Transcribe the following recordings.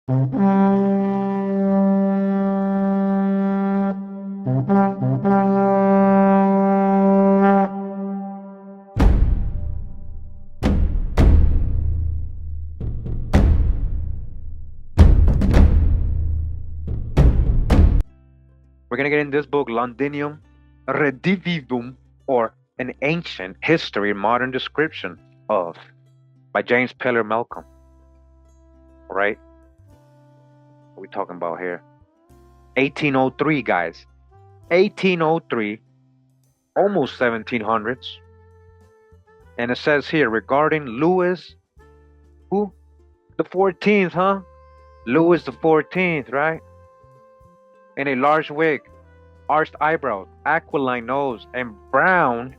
We're gonna get in this book, Londinium Redivivum, or an ancient history and modern description of, by James Peller Malcolm. All right, what are we talking about here? 1803, guys. 1803, almost 1700s. And it says here regarding Louis, who? The 14th, huh? Louis the 14th, right? In a large wig, arched eyebrows, aquiline nose, and brown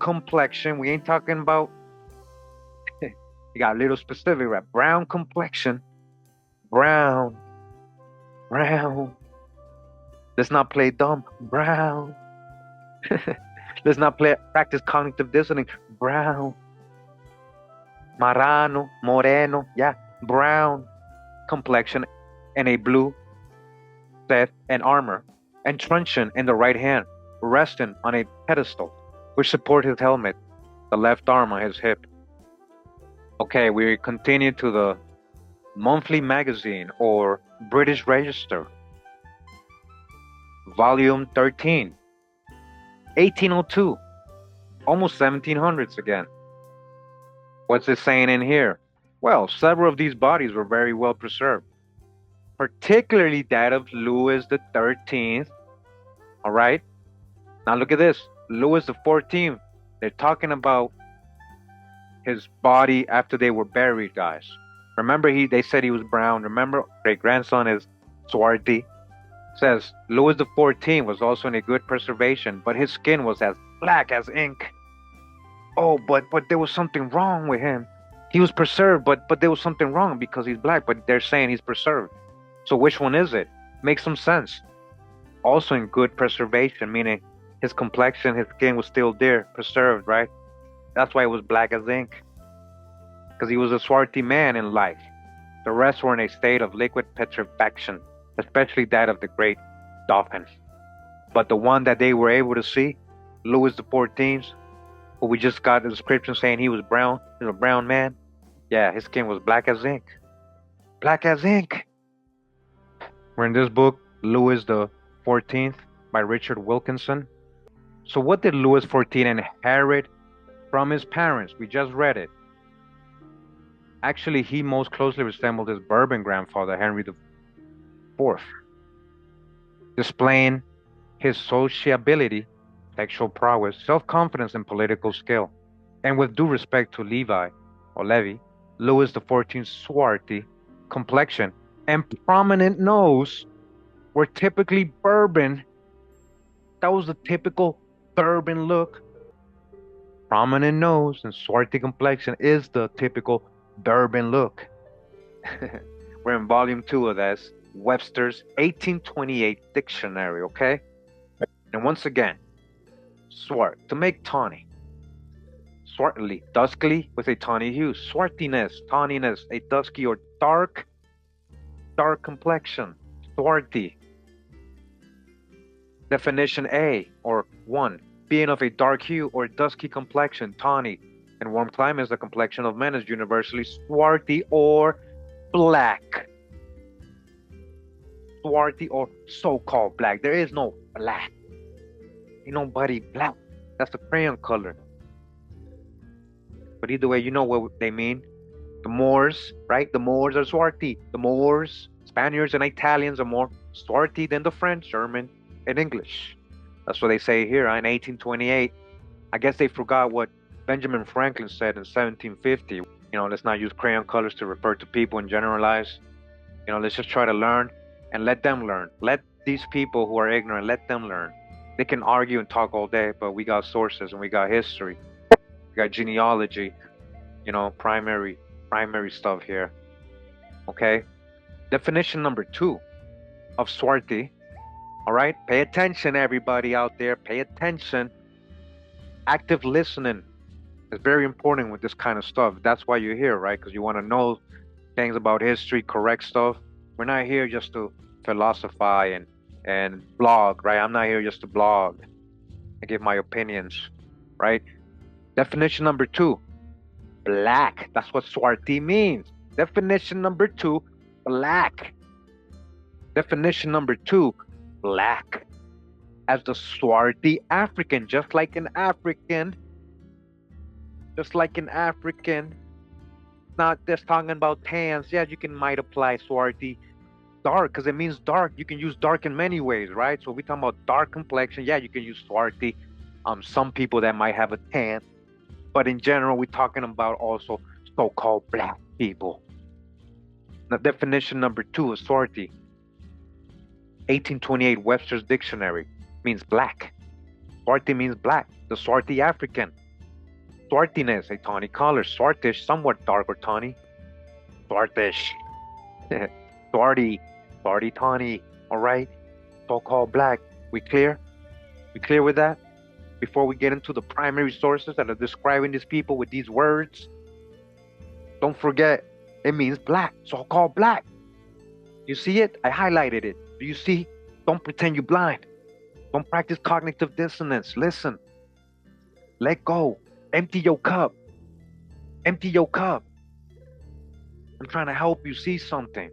complexion. We ain't talking about, you got a little specific, right? Brown complexion, brown. Let's not play dumb. Brown. Let's not practice cognitive dissonance. Brown. Moreno, yeah, brown complexion, and a blue set and armor, and truncheon in the right hand, resting on a pedestal, which support his helmet, the left arm on his hip. Okay, we continue to the Monthly Magazine, or British Register, Volume 13, 1802, almost 1700s again. What's it saying in here? Well, several of these bodies were very well preserved, particularly that of Louis the 13th. All right? Now look at this. Louis the 14th. They're talking about his body after they were buried, guys. Remember, they said he was brown. Remember, great-grandson is Swarthy. Says Louis the 14th was also in a good preservation, but his skin was as black as ink. Oh, but there was something wrong with him. He was preserved, but there was something wrong because he's black, but they're saying he's preserved. So which one is it? Makes some sense. Also in good preservation, meaning his complexion, his skin was still there, preserved, right? That's why it was black as ink. Because he was a swarthy man in life. The rest were in a state of liquid petrifaction, especially that of the great Dauphin. But the one that they were able to see, Louis the 14th, who we just got the description saying he was brown, he was a brown man. Yeah, his skin was black as ink. Black as ink. We're in this book, Louis the 14th, by Richard Wilkinson. So what did Louis XIV inherit from his parents? We just read it. Actually, he most closely resembled his Bourbon grandfather, Henry IV, displaying his sociability, sexual prowess, self-confidence, and political skill. And with due respect to Levi, Louis XIV's swarthy complexion and prominent nose were typically Bourbon. That was the typical Bourbon look. Prominent nose and swarthy complexion is the typical Bourbon look. We're in volume 2 of this, Webster's 1828 dictionary, okay? And once again, swart, to make tawny. Swartly, duskly with a tawny hue. Swarthiness, tawniness, a dusky or dark complexion. Swarthy. Definition A, or 1, being of a dark hue or dusky complexion, tawny. In warm climates, the complexion of men is universally swarthy or black. Swarthy or so-called black. There is no black. Ain't nobody black. That's the crayon color. But either way, you know what they mean. The Moors, right? The Moors are swarthy. The Moors, Spaniards, and Italians are more swarthy than the French, German, and English. That's what they say here in 1828. I guess they forgot what Benjamin Franklin said in 1750. You know, let's not use crayon colors to refer to people and generalize. You know, let's just try to learn and let them learn. Let these people who are ignorant, let them learn. They can argue and talk all day, but we got sources and we got history. We got genealogy, you know, primary stuff here. Okay? Definition number 2 of swarthy. All right? Pay attention, everybody out there. Pay attention. Active listening is very important with this kind of stuff. That's why you're here, right? Because you want to know things about history, correct stuff. We're not here just to philosophize and blog, right? I'm not here just to blog and give my opinions, right? Definition number two, black. That's what Swarthy means. Definition number two, black. Definition number two, black. As the swarthy African, just like an African, not just talking about tans. Yeah, you can might apply swarthy dark because it means dark. You can use dark in many ways, right? So if we talking about dark complexion, yeah, you can use swarthy. Some people that might have a tan, but in general, we're talking about also so-called black people. Now, definition number two is swarthy. 1828 Webster's Dictionary means black. Swarthy means black. The swarthy African. Swarthiness, a tawny color. Swartish, somewhat dark or tawny. Swartish. Swarty. Swarty tawny. All right. So-called black. We clear? We clear with that? Before we get into the primary sources that are describing these people with these words, don't forget, it means black. So-called black. You see it? I highlighted it. Do you see? Don't pretend you're blind. Don't practice cognitive dissonance. Listen. Let go. Empty your cup. Empty your cup. I'm trying to help you see something.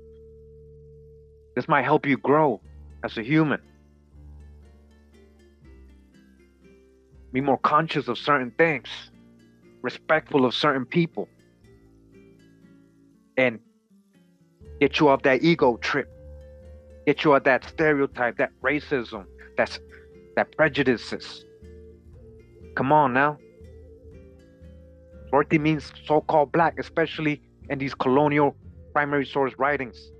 This might help you grow as a human. Be more conscious of certain things. Respectful of certain people. And get you off that ego trip. Get you off that stereotype, that racism, that prejudices. Come on now. Swarthy means so-called black, especially in these colonial primary source writings.